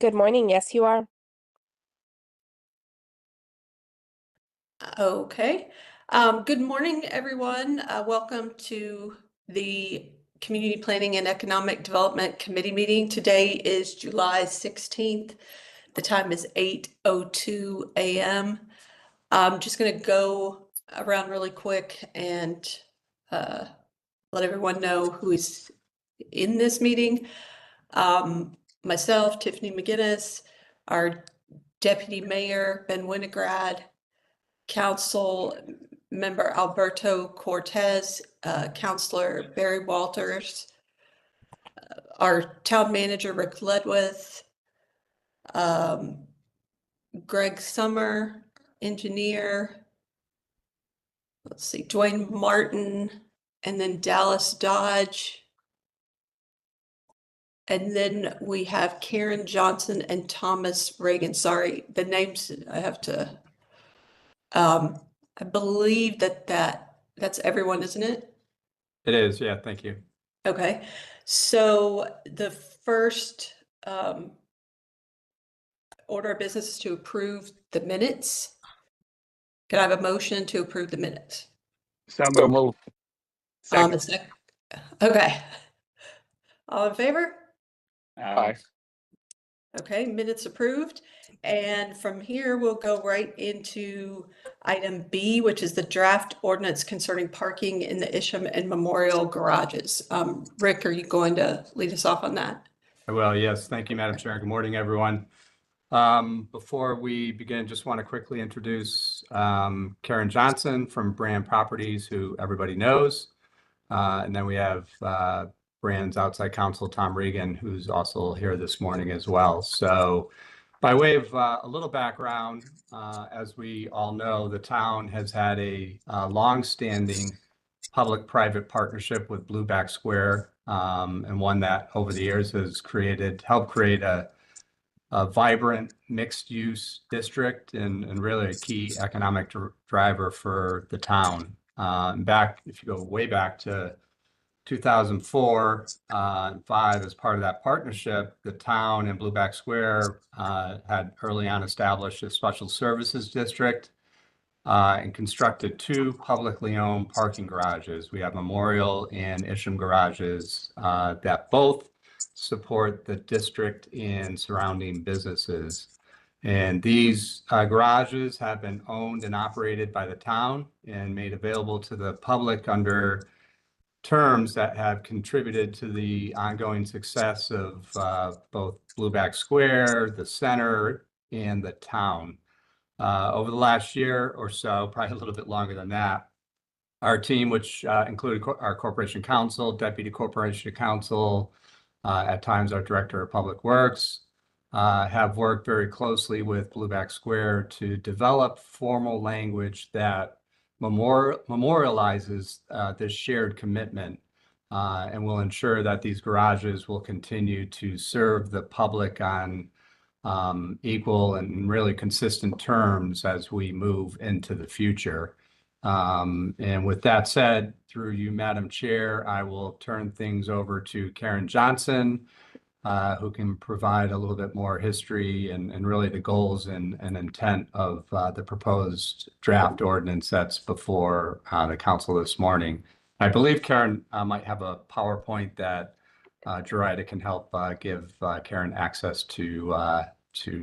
Good morning. Yes, you are. Okay. Good morning, everyone. Welcome to the Community Planning and Economic Development Committee meeting. Today is July 16th. The time is 8:02 a.m. I'm just going to go around really quick and let everyone know who is in this meeting. Myself, Tiffany McGinnis, our Deputy Mayor, Ben Winograd, Council Member Alberto Cortez, Councilor Barry Walters, our Town Manager Rick Ledwith, Greg Summer, Engineer, let's see, Dwayne Martin, and then Dallas Dodge. And then we have Karen Johnson and Thomas Reagan. Sorry, the names I have to, I believe that's everyone, isn't it? It is, yeah, thank you. Okay, so the first order of business is to approve the minutes. Can I have a motion to approve the minutes? So moved. Second. Okay. All in favor? Aye. Okay, minutes approved. And from here, we'll go right into item B, which is the draft ordinance concerning parking in the Isham and Memorial garages. Rick, are you going to lead us off on that? I will, yes. Thank you, Madam Chair. Good morning, everyone. Before we begin, just want to quickly introduce Karen Johnson from Brand Properties, who everybody knows. And then we have Brand's outside counsel, Tom Regan, who's also here this morning as well. So by way of a little background, as we all know, the town has had a long-standing public-private partnership with Blueback Square, and one that over the years has helped create a vibrant mixed-use district and really a key economic driver for the town. If you go way back to 2004 and 5, as part of that partnership, the town and Blueback Square had early on established a special services district and constructed 2 publicly owned parking garages. We have Memorial and Isham garages that both support the district and surrounding businesses. And these garages have been owned and operated by the town and made available to the public under terms that have contributed to the ongoing success of both Blueback Square, the center, and the town. Over the last year or so, probably a little bit longer than that, our team, which included our corporation counsel, deputy corporation counsel, at times our director of public works, have worked very closely with Blueback Square to develop formal language that memorializes this shared commitment and will ensure that these garages will continue to serve the public on equal and really consistent terms as we move into the future. And with that said, through you, Madam Chair, I will turn things over to Karen Johnson, who can provide a little bit more history and really the goals and intent of the proposed draft ordinance that's before the council this morning. I believe Karen might have a PowerPoint that Gerida can help give Karen access to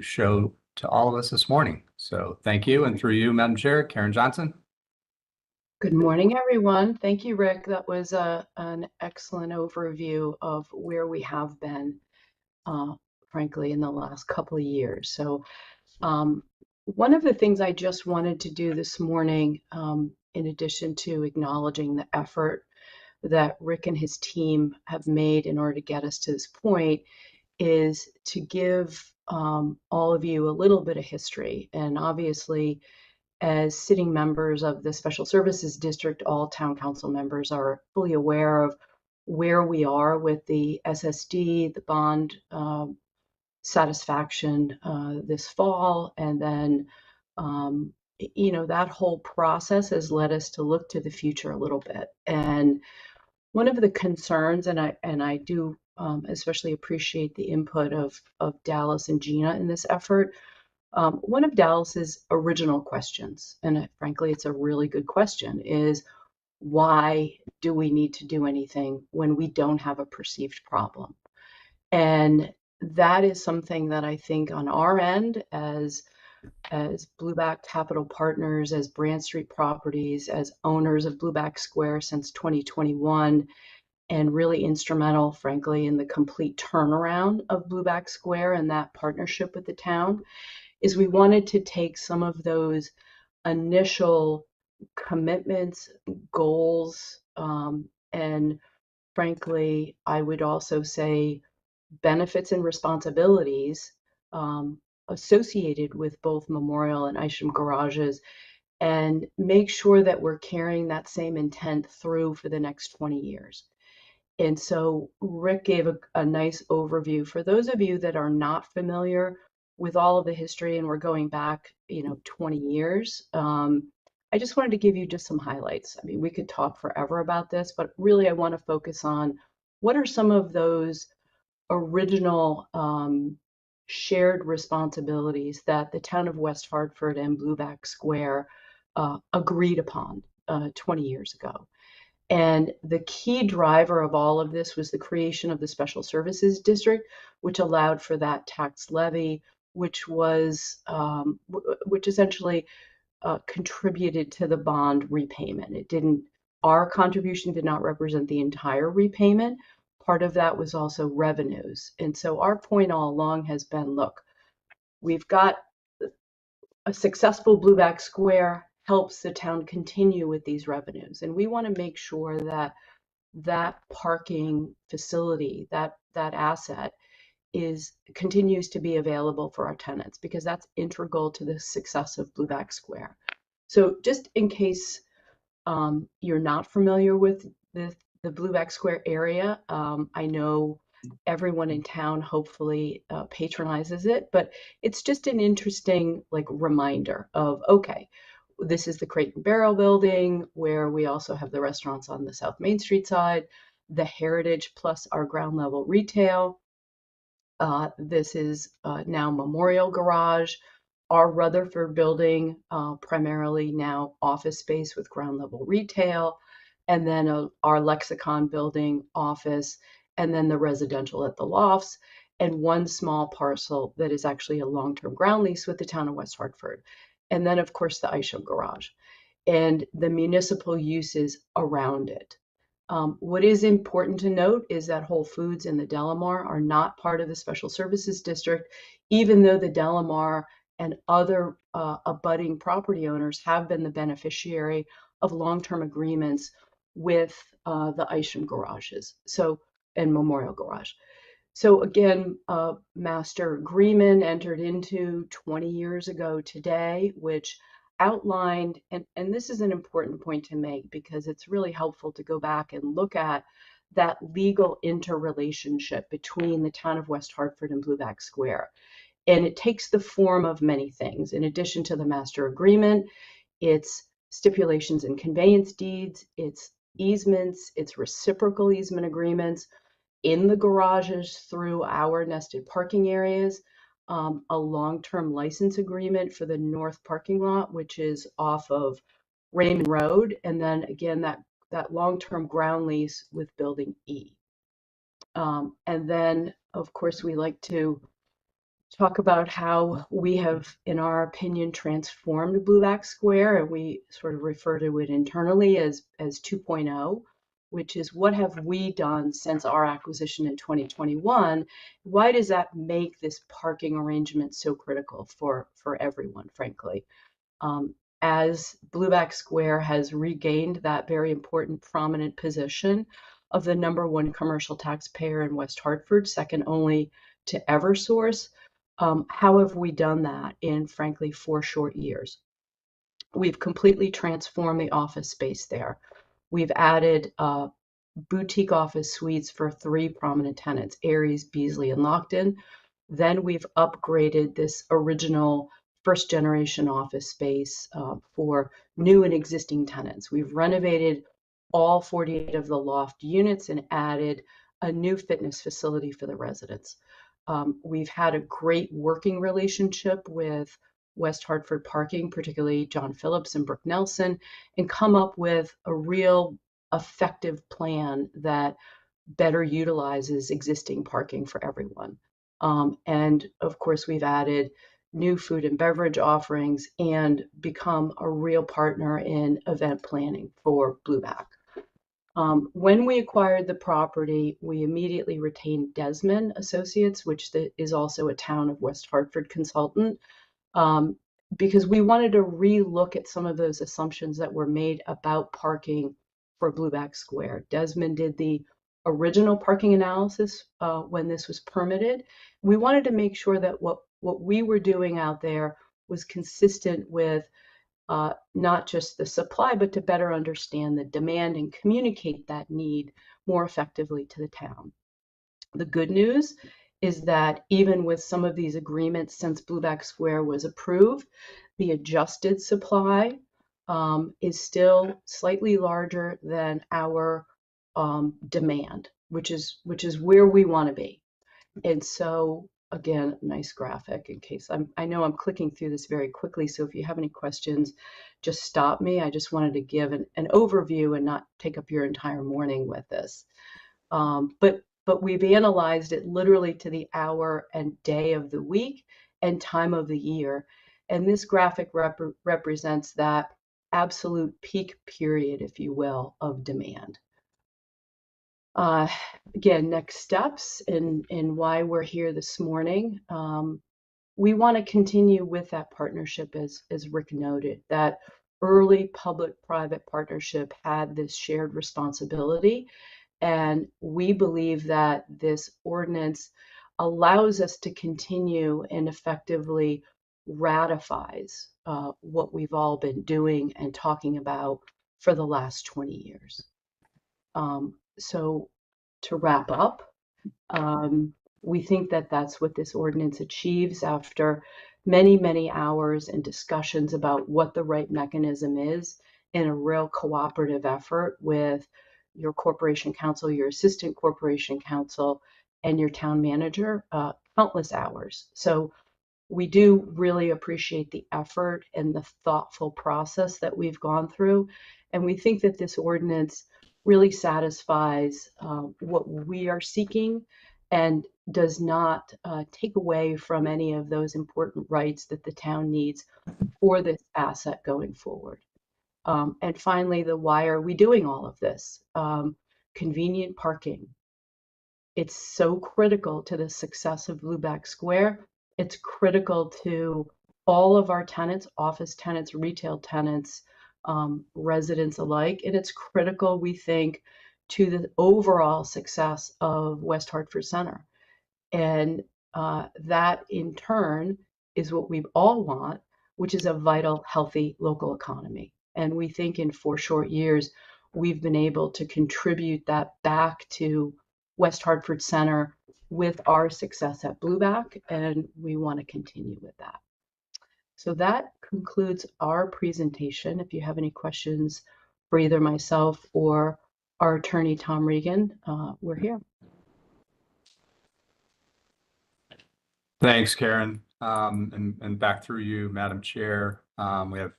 show to all of us this morning. So thank you. And through you, Madam Chair, Karen Johnson. Good morning, everyone. Thank you, Rick. That was an excellent overview of where we have been, frankly, in the last couple of years. So one of the things I just wanted to do this morning, in addition to acknowledging the effort that Rick and his team have made in order to get us to this point, is to give all of you a little bit of history. And obviously, as sitting members of the Special Services District, all town council members are fully aware of where we are with the SSD, the bond satisfaction this fall. And then, that whole process has led us to look to the future a little bit. And One of the concerns, and I do especially appreciate the input of Dallas and Gina in this effort. One of Dallas's original questions, and frankly, it's a really good question, is why do we need to do anything when we don't have a perceived problem? And that is something that I think on our end, as Blueback Capital Partners, as Brand Street Properties, as owners of Blueback Square since 2021, and really instrumental, frankly, in the complete turnaround of Blueback Square and that partnership with the town, is we wanted to take some of those initial commitments, goals, and frankly, I would also say benefits and responsibilities associated with both Memorial and Isham garages, and make sure that we're carrying that same intent through for the next 20 years. And so Rick gave a nice overview. For those of you that are not familiar with all of the history, and we're going back, 20 years, I just wanted to give you just some highlights. I mean, we could talk forever about this, but really I want to focus on what are some of those original shared responsibilities that the town of West Hartford and Blueback Square agreed upon 20 years ago. And the key driver of all of this was the creation of the Special Services District, which allowed for that tax levy, which essentially contributed to the bond repayment. Our contribution did not represent the entire repayment. Part of that was also revenues. And so our point all along has been, look, we've got a successful Blueback Square helps the town continue with these revenues. And we want to make sure that that parking facility, that asset continues to be available for our tenants, because that's integral to the success of Blueback Square. So just in case you're not familiar with the Blueback Square area, I know everyone in town hopefully patronizes it, but it's just an interesting reminder of, okay, this is the Crate and Barrel building, where we also have the restaurants on the South Main Street side, the Heritage plus our ground level retail. This is now Memorial Garage, our Rutherford building, primarily now office space with ground level retail, and then our Lexicon building, office, and then the residential at the lofts, and one small parcel that is actually a long-term ground lease with the town of West Hartford. And then, of course, the Isham garage and the municipal uses around it. What is important to note is that Whole Foods and the Delamar are not part of the Special Services District, even though the Delamar and other abutting property owners have been the beneficiary of long-term agreements with the Isham garages, and Memorial Garage. So again, master agreement entered into 20 years ago today, which outlined, and this is an important point to make because it's really helpful to go back and look at that legal interrelationship between the town of West Hartford and Blueback Square. And it takes the form of many things. In addition to the master agreement, it's stipulations and conveyance deeds, it's easements, it's reciprocal easement agreements in the garages through our nested parking areas, a long-term license agreement for the north parking lot, which is off of Raymond Road, and then again that long-term ground lease with Building E. And then, of course, we like to talk about how we have, in our opinion, transformed Blueback Square, and we sort of refer to it internally as 2.0, which is what have we done since our acquisition in 2021? Why does that make this parking arrangement so critical for everyone, frankly? As Blueback Square has regained that very important prominent position of the #1 commercial taxpayer in West Hartford, second only to Eversource, how have we done that in, frankly, 4 short years? We've completely transformed the office space there. We've added boutique office suites for 3 prominent tenants, Aries, Beasley, and Lockton. Then we've upgraded this original first generation office space for new and existing tenants. We've renovated all 48 of the loft units and added a new fitness facility for the residents. We've had a great working relationship with West Hartford Parking, particularly John Phillips and Brooke Nelson, and come up with a real effective plan that better utilizes existing parking for everyone. And of course, we've added new food and beverage offerings and become a real partner in event planning for Blueback. When we acquired the property, we immediately retained Desmond Associates, which is also a town of West Hartford consultant, because we wanted to relook at some of those assumptions that were made about parking for Blueback Square. Desmond did the original parking analysis when this was permitted. We wanted to make sure that what we were doing out there was consistent with not just the supply, but to better understand the demand and communicate that need more effectively to the town. The good news is that even with some of these agreements since Blueback Square was approved, the adjusted supply is still slightly larger than our demand, which is where we want to be. And so, again, nice graphic in case I know I'm clicking through this very quickly. So if you have any questions, just stop me. I just wanted to give an overview and not take up your entire morning with this. But we've analyzed it literally to the hour and day of the week and time of the year. And this graphic represents that absolute peak period, if you will, of demand. Again, next steps and why we're here this morning. We want to continue with that partnership, as Rick noted, that early public-private partnership had this shared responsibility. And we believe that this ordinance allows us to continue and effectively ratifies what we've all been doing and talking about for the last 20 years. So to wrap up, we think that that's what this ordinance achieves after many, many hours and discussions about what the right mechanism is in a real cooperative effort with your corporation counsel, your assistant corporation counsel, and your town manager, countless hours. So we do really appreciate the effort and the thoughtful process that we've gone through. And we think that this ordinance really satisfies what we are seeking and does not take away from any of those important rights that the town needs for this asset going forward. And finally, why are we doing all of this? Convenient parking. It's so critical to the success of Blueback Square. It's critical to all of our tenants, office tenants, retail tenants, residents alike. And it's critical, we think, to the overall success of West Hartford Center. And that in turn is what we all want, which is a vital, healthy local economy. And we think in 4 short years, we've been able to contribute that back to West Hartford Center with our success at Blueback, and we want to continue with that. So that concludes our presentation. If you have any questions for either myself or our attorney, Tom Regan, we're here. Thanks, Karen. And back through you, Madam Chair. We have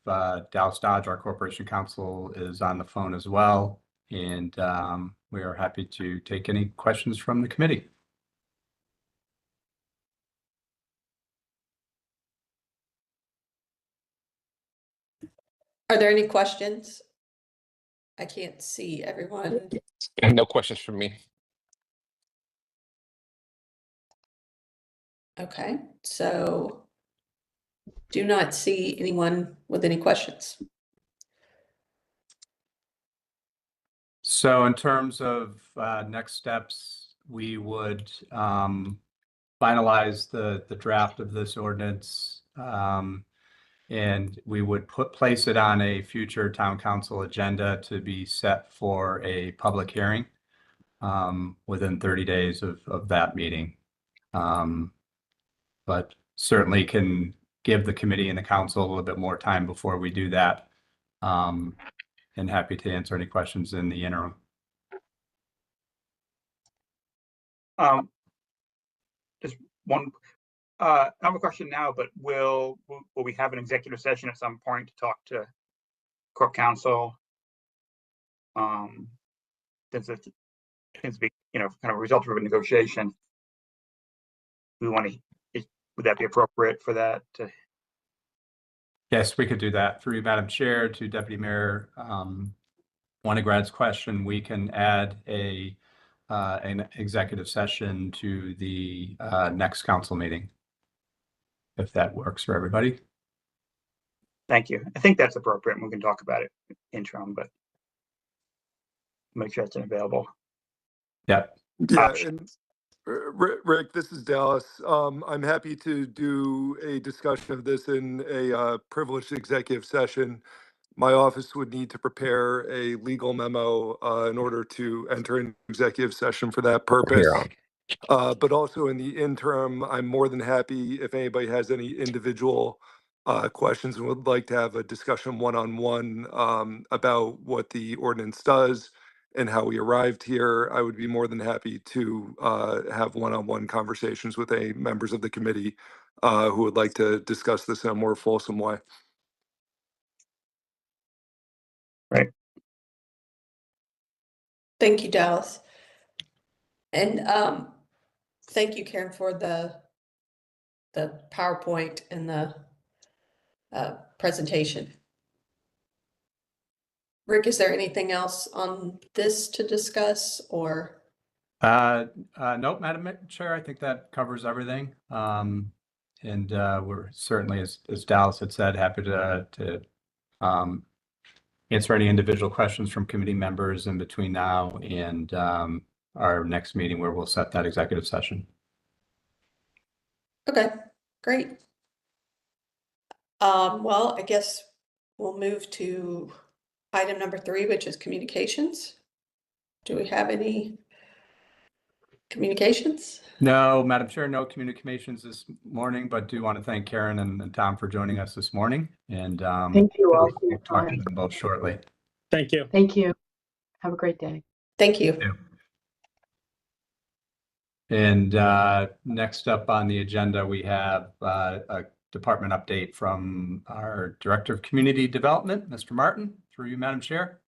Dallas Dodge, our Corporation Counsel, is on the phone as well. And we are happy to take any questions from the committee. Are there any questions? I can't see everyone. No questions from me. Okay, so do not see anyone with any questions. So in terms of next steps, we would finalize the draft of this ordinance, and we would place it on a future town council agenda to be set for a public hearing within 30 days of that meeting. But certainly can give the committee and the council a little bit more time before we do that. and happy to answer any questions in the interim. Just one, I have a question now, but will we have an executive session at some point to talk to corp counsel? Since it seems to be, kind of a result of a negotiation. We want to, would that be appropriate for that? Yes, we could do that. Through you, Madam Chair, to Deputy Mayor Winograd's question, we can add an executive session to the next council meeting, if that works for everybody. Thank you. I think that's appropriate, and we can talk about it interim, but make sure it's available. Yeah. Yeah, and Rick, this is Dallas. I'm happy to do a discussion of this in a privileged executive session. My office would need to prepare a legal memo in order to enter an executive session for that purpose. But also in the interim, I'm more than happy if anybody has any individual questions and would like to have a discussion one-on-one about what the ordinance does and how we arrived here. I would be more than happy to have one-on-one conversations with any members of the committee who would like to discuss this in a more fulsome way. Right. Thank you, Dallas. And thank you, Karen, for the PowerPoint and the presentation. Rick, is there anything else on this to discuss or? Nope, Madam Chair, I think that covers everything. And we're certainly, as Dallas had said, happy to answer any individual questions from committee members in between now and our next meeting where we'll set that executive session. Okay, great. Well, I guess we'll move to item number 3, which is communications. Do we have any communications? No, Madam Chair, no communications this morning, but do want to thank Karen and Tom for joining us this morning. And Thank you all for your we'll talk to time. them both shortly. Thank you. Thank you. Have a great day. Thank you. And next up on the agenda, we have a department update from our Director of Community Development, Mr. Martin, through you, Madam Chair.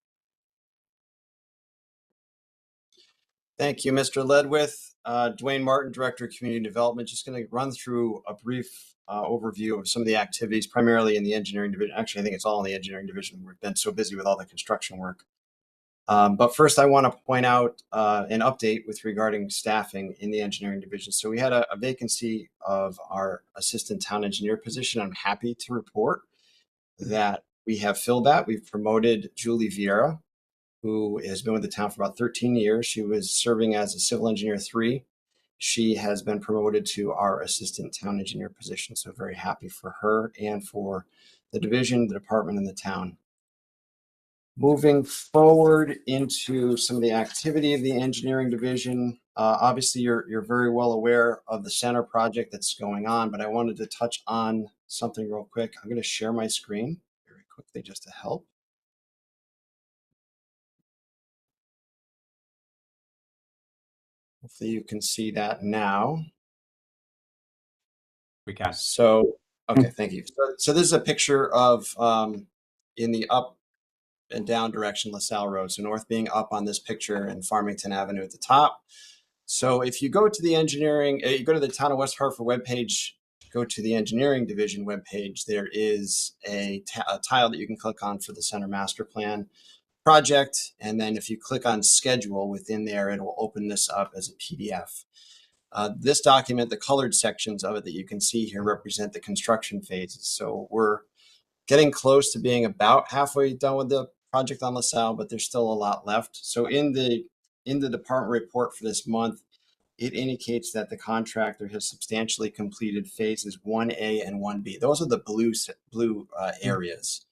Thank you, Mr. Ledwith. Dwayne Martin, Director of Community Development. Just going to run through a brief overview of some of the activities, primarily in the engineering division. Actually, I think it's all in the engineering division. We've been so busy with all the construction work. But first, I want to point out an update with regarding staffing in the engineering division. So we had a vacancy of our assistant town engineer position. I'm happy to report that we have filled that. We've promoted Julie Vieira, who has been with the town for about 13 years. She was serving as a civil engineer 3. She has been promoted to our assistant town engineer position. So very happy for her and for the division, the department, and the town. Moving forward into some of the activity of the engineering division, obviously you're very well aware of the center project that's going on, but I wanted to touch on something real quick. I'm going to share my screen very quickly just to help. Hopefully you can see that now. We can. So, okay, thank you. So this is a picture of in the up and down direction, LaSalle Road. So north being up on this picture and Farmington Avenue at the top. So if you go to the engineering, you go to the Town of West Hartford webpage, go to the engineering division webpage, there is a tile that you can click on for the center master plan project. And then if you click on schedule within there, it will open this up as a PDF. This document, the colored sections of it that you can see here represent the construction phases. So we're getting close to being about halfway done with the project on LaSalle, but there's still a lot left. So in the department report for this month, it indicates that the contractor has substantially completed phases 1A and 1B. Those are the blue areas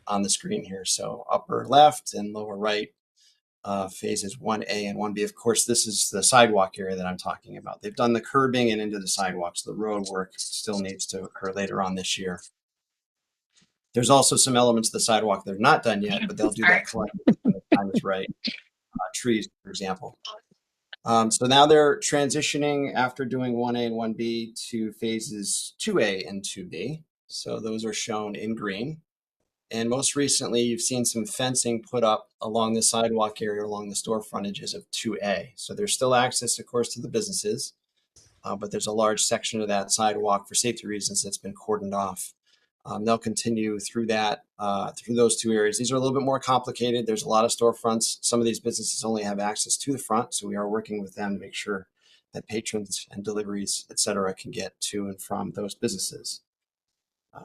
on the screen here. So upper left and lower right, phases 1A and 1B. Of course, this is the sidewalk area that I'm talking about. They've done the curbing and into the sidewalks. The road work still needs to occur later on this year. There's also some elements of the sidewalk that are not done yet, but they'll do that collectively when the time is right. Trees, for example. So now they're transitioning after doing 1A and 1B to phases 2A and 2B. So those are shown in green. And most recently, you've seen some fencing put up along the sidewalk area, along the store frontages of 2A. So there's still access, of course, to the businesses, but there's a large section of that sidewalk for safety reasons that's been cordoned off. They'll continue through that, through those two areas. These are a little bit more complicated. There's a lot of storefronts. Some of these businesses only have access to the front, so we are working with them to make sure that patrons and deliveries, et cetera, can get to and from those businesses.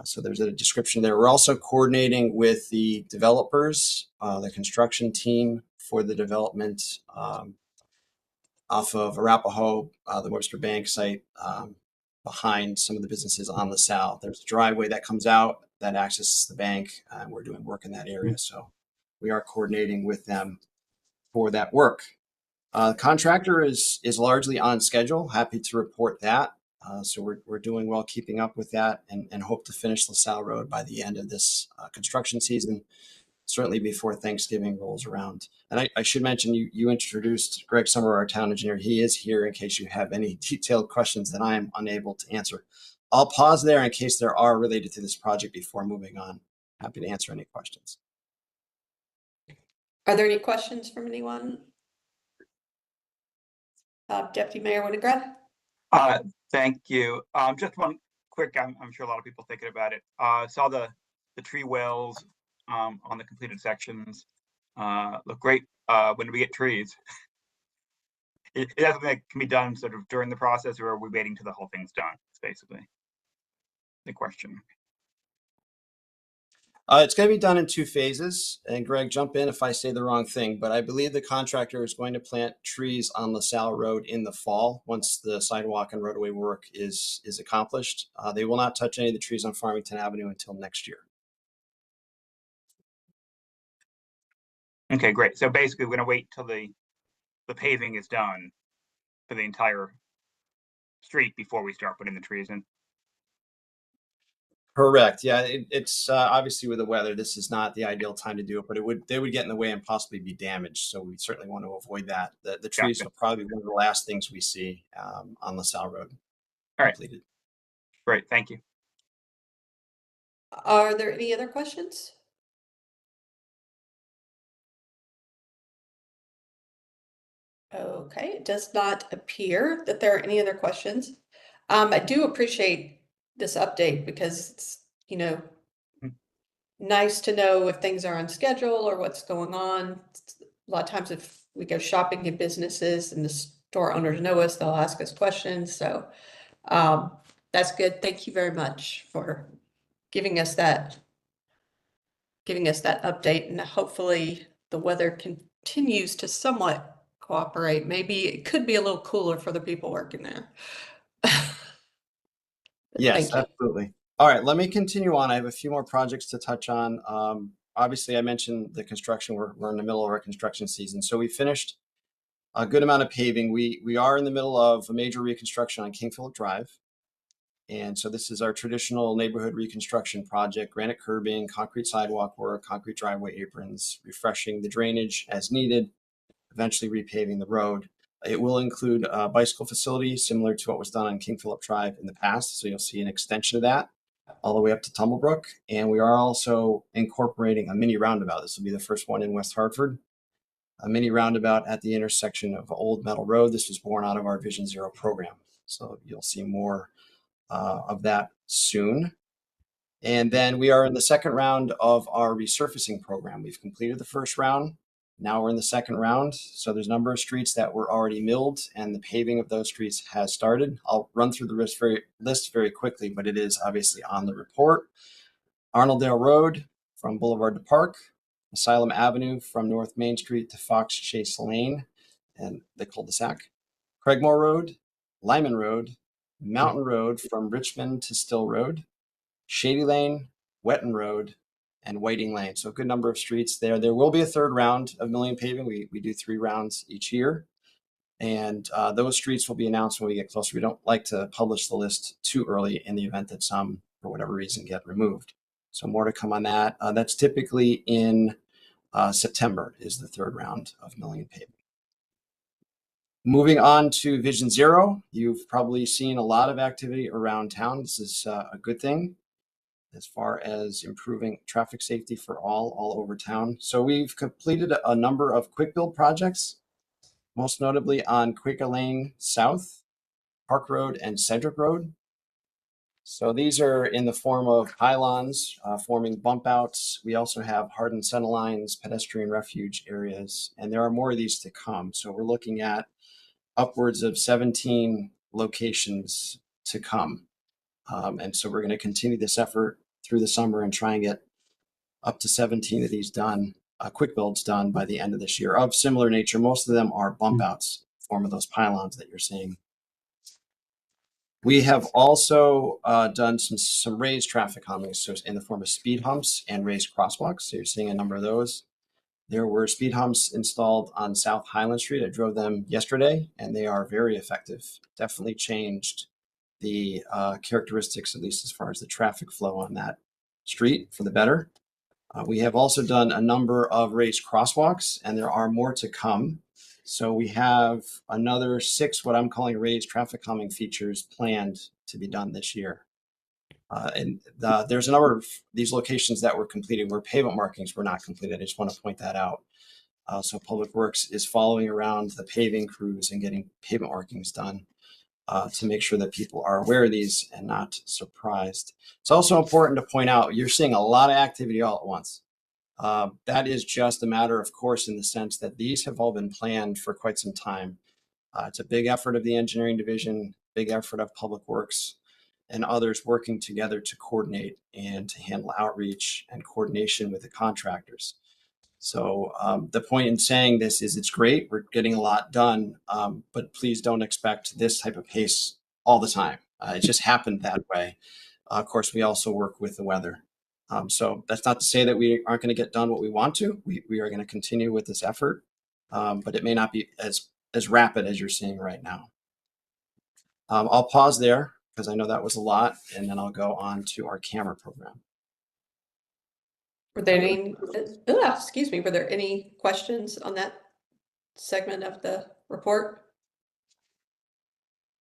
So there's a description there. We're also coordinating with the developers, the construction team for the development off of Arapahoe, the Webster Bank site, behind some of the businesses on LaSalle. There's a driveway that comes out that accesses the bank, and we're doing work in that area. So we are coordinating with them for that work. The contractor is largely on schedule. Happy to report that. So we're doing well keeping up with that, and hope to finish LaSalle Road by the end of this construction season, certainly before Thanksgiving rolls around. And I should mention, you introduced Greg Summer, our town engineer. He is here in case you have any detailed questions that I am unable to answer. I'll pause there in case there are related to this project before moving on. Happy to answer any questions. Are there any questions from anyone? Deputy Mayor Winograd? Thank you. Just one quick, I'm sure a lot of people thinking about it. Saw the tree wells on the completed sections. Look great when we get trees. Is that something that can be done sort of during the process, or are we waiting till the whole thing's done? It's basically the question. It's going to be done in 2 phases, and Greg, jump in if I say the wrong thing, but I believe the contractor is going to plant trees on LaSalle Road in the fall once the sidewalk and roadway work is accomplished. They will not touch any of the trees on Farmington Avenue until next year. Okay, great. So basically, we're going to wait till the paving is done for the entire street before we start putting the trees in. Correct. Yeah, it's obviously with the weather, this is not the ideal time to do it, but they would get in the way and possibly be damaged. So we certainly want to avoid that. The trees Gotcha. will probably be one of the last things we see on LaSalle Road. All right. Completed. Great, thank you. Are there any other questions? Okay, it does not appear that there are any other questions. I do appreciate this update because it's, nice to know if things are on schedule or what's going on. A lot of times if we go shopping in businesses and the store owners know us, they'll ask us questions. So that's good. Thank you very much for giving us that update, and hopefully the weather continues to somewhat cooperate. Maybe it could be a little cooler for the people working there. Yes, absolutely. All right, let me continue on. I have a few more projects to touch on. Obviously, I mentioned the construction. We're in the middle of our construction season. So we finished a good amount of paving. We are in the middle of a major reconstruction on King Philip Drive. And so this is our traditional neighborhood reconstruction project: granite curbing, concrete sidewalk work, concrete driveway aprons, refreshing the drainage as needed, eventually repaving the road. It will include a bicycle facility similar to what was done on King Philip Drive in the past. So you'll see an extension of that all the way up to Tumblebrook. And we are also incorporating a mini roundabout. This will be the first one in West Hartford. A mini roundabout at the intersection of Old Metal Road. This was born out of our Vision Zero program. So you'll see more of that soon. And then we are in the second round of our resurfacing program. We've completed the first round. Now we're in the second round. So there's a number of streets that were already milled, and the paving of those streets has started. I'll run through the list very quickly, but it is obviously on the report. Arnoldale Road from Boulevard to Park, Asylum Avenue from North Main Street to Fox Chase Lane and the cul-de-sac, Craigmore Road, Lyman Road, Mountain Road from Richmond to Still Road, Shady Lane, Wetton Road, and Whiting Lane. So a good number of streets there. There will be a third round of milling paving. We do 3 rounds each year. And those streets will be announced when we get closer. We don't like to publish the list too early in the event that some, for whatever reason, get removed. So more to come on that. That's typically in September is the third round of milling and paving. Moving on to Vision Zero, you've probably seen a lot of activity around town. This is a good thing as far as improving traffic safety for all over town. So we've completed a number of quick build projects, most notably on Quaker Lane South, Park Road, and Cedric Road. So these are in the form of pylons forming bump outs. We also have hardened center lines, pedestrian refuge areas, and there are more of these to come. So we're looking at upwards of 17 locations to come. And so we're going to continue this effort through the summer and try and get up to 17 of these done, quick builds done by the end of this year of similar nature. Most of them are bump outs, form of those pylons that you're seeing. We have also done some raised traffic calming, so in the form of speed humps and raised crosswalks. So you're seeing a number of those. There were speed humps installed on South Highland Street. I drove them yesterday, and they are very effective. Definitely changed the characteristics, at least as far as the traffic flow on that street, for the better. We have also done a number of raised crosswalks, and there are more to come. So we have another 6 what I'm calling raised traffic calming features planned to be done this year. There's a number of these locations that were completed where pavement markings were not completed. I just want to point that out. So Public Works is following around the paving crews and getting pavement markings done to make sure that people are aware of these and not surprised. It's also important to point out you're seeing a lot of activity all at once. That is just a matter of course in the sense that these have all been planned for quite some time. It's a big effort of the engineering division, big effort of Public Works, and others working together to coordinate and to handle outreach and coordination with the contractors. So the point in saying this is it's great, we're getting a lot done, but please don't expect this type of pace all the time. It just happened that way. Of course, we also work with the weather. So that's not to say that we aren't going to get done what we want to. We are going to continue with this effort, but it may not be as rapid as you're seeing right now. I'll pause there because I know that was a lot, and then I'll go on to our camera program. Were there any, excuse me, were there any questions on that segment of the report?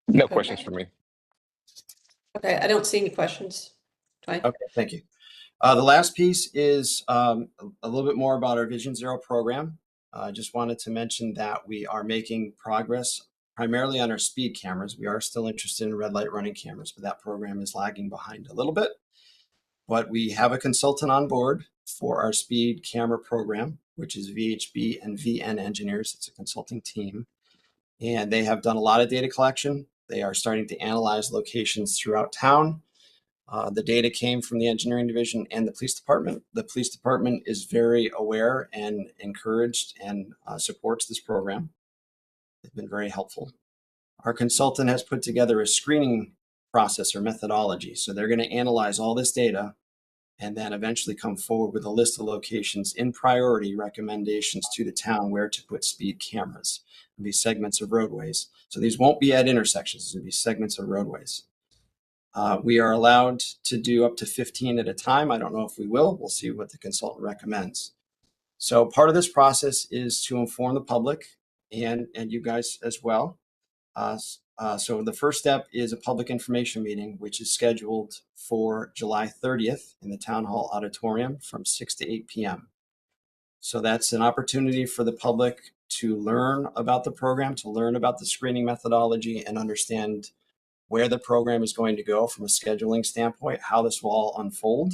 No questions for me. Okay, I don't see any questions. Dwight? Okay, thank you. The last piece is a little bit more about our Vision Zero program. I just wanted to mention that we are making progress primarily on our speed cameras. We are still interested in red light running cameras, but that program is lagging behind a little bit. But we have a consultant on board for our speed camera program, which is VHB and VN engineers. It's a consulting team, and they have done a lot of data collection. They are starting to analyze locations throughout town. The data came from the engineering division and the police department. The police department is very aware and encouraged and supports this program. They've been very helpful. Our consultant has put together a screening process or methodology. So they're going to analyze all this data and then eventually come forward with a list of locations in priority recommendations to the town where to put speed cameras. It'll be segments of roadways. So these won't be at intersections. These will be segments of roadways. We are allowed to do up to 15 at a time. I don't know if we will. We'll see what the consultant recommends. So part of this process is to inform the public and you guys as well. So the first step is a public information meeting, which is scheduled for July 30th in the Town Hall Auditorium from 6 to 8 p.m. So that's an opportunity for the public to learn about the program, to learn about the screening methodology and understand where the program is going to go from a scheduling standpoint, how this will all unfold.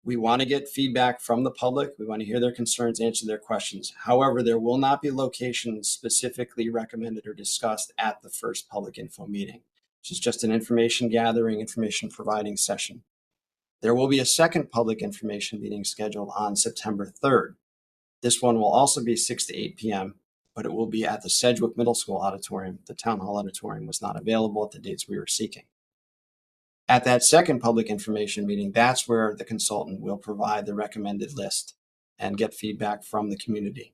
We want to get feedback from the public. We want to hear their concerns, answer their questions. However, there will not be locations specifically recommended or discussed at the first public info meeting, which is just an information gathering, information providing session. There will be a second public information meeting scheduled on September 3rd. This one will also be 6 to 8 p.m., but it will be at the Sedgwick Middle School auditorium. The Town Hall auditorium was not available at the dates we were seeking. At that second public information meeting, that's where the consultant will provide the recommended list and get feedback from the community.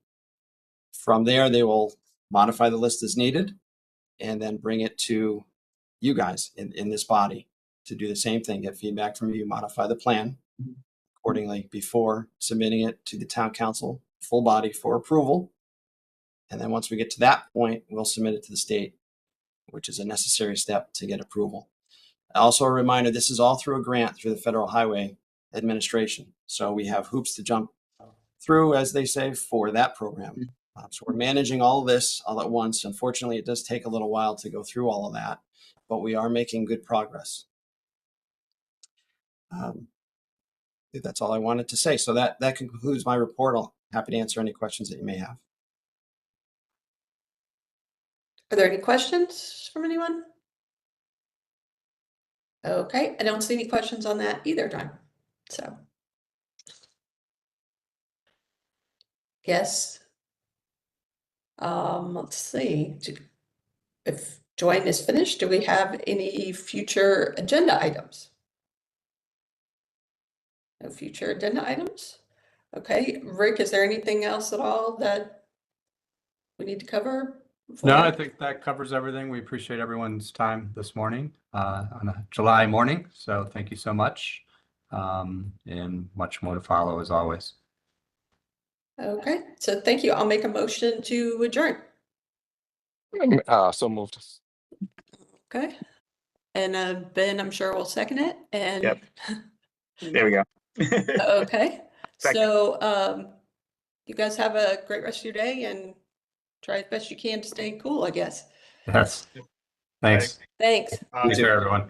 From there, they will modify the list as needed and then bring it to you guys in this body to do the same thing, get feedback from you, modify the plan, accordingly before submitting it to the town council, full body for approval. And then once we get to that point, we'll submit it to the state, which is a necessary step to get approval. Also a reminder, this is all through a grant through the Federal Highway Administration. So we have hoops to jump through, as they say, for that program. So we're managing all of this all at once. Unfortunately, it does take a little while to go through all of that, but we are making good progress. I think that's all I wanted to say. So that concludes my report. I'm happy to answer any questions that you may have. Are there any questions from anyone? Okay, I don't see any questions on that either, John. So. Yes. Let's see. If Joanne is finished, do we have any future agenda items? No future agenda items? Okay, Rick, is there anything else at all that we need to cover? No, I think that covers everything. We appreciate everyone's time this morning on a July morning. So thank you so much. And much more to follow as always. Okay, so thank you. I'll make a motion to adjourn. So moved. Okay. And Ben, I'm sure will second it. And Yep. There we go. okay. Second. So you guys have a great rest of your day and try as best you can to stay cool, I guess. Yes. Thanks. Thanks. Take care, everyone.